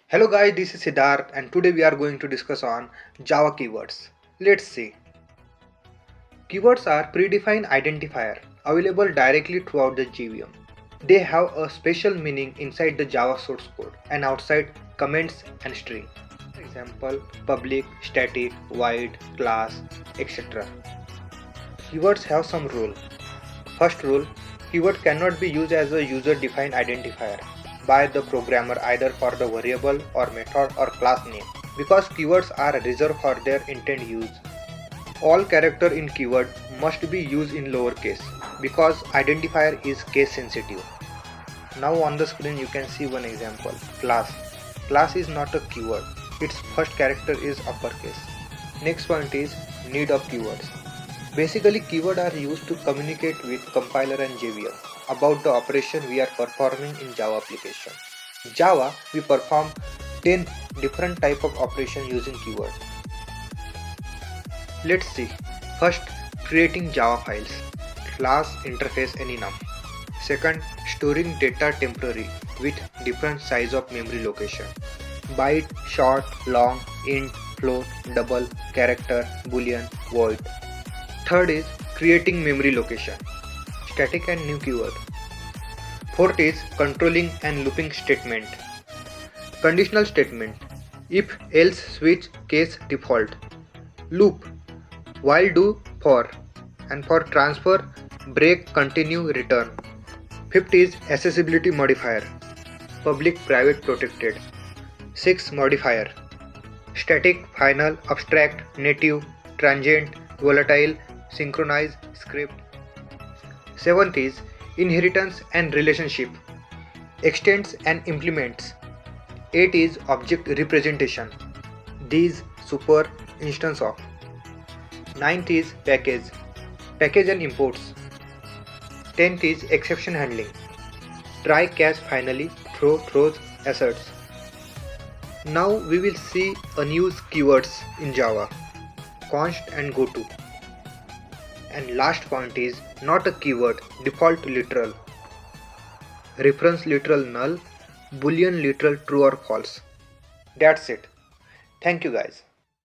Hello guys, this is Siddharth and today we are going to discuss on Java keywords. Let's see. Keywords are predefined identifier available directly throughout the JVM. They have a special meaning inside the Java source code and outside comments and string. For example, public, static, void, class, etc. Keywords have some rule. First rule, keyword cannot be used as a user-defined identifier by the programmer either for the variable or method or class name because keywords are reserved for their intended use. All character in keyword must be used in lowercase because identifier is case sensitive. Now on the screen you can see one example, class. Class is not a keyword, its first character is uppercase. Next point is need of keywords. Basically, keywords are used to communicate with compiler and JVM about the operation we are performing in Java application. In Java, we perform 10 different type of operation using keyword. Let's see. First, creating Java files. Class interface enum. Second, storing data temporary with different size of memory location. Byte, short, long, int, float, double, character, boolean, void. Third is creating memory location, static and new keyword. Fourth is controlling and looping statement. Conditional statement, if else switch case default. Loop, while do for, and for transfer break continue return. Fifth is accessibility modifier, public private protected. Sixth modifier, static, final, abstract, native, transient, volatile, synchronize, script. Seventh is inheritance and relationship, extends and implements. 8 is object representation, these super instance of. 9th is package and imports. 10th is exception handling, try catch finally, throws asserts. Now we will see unused keywords in Java, const and goto. And last point is not a keyword, default literal, reference literal null, boolean literal true or false. That's it. Thank you guys.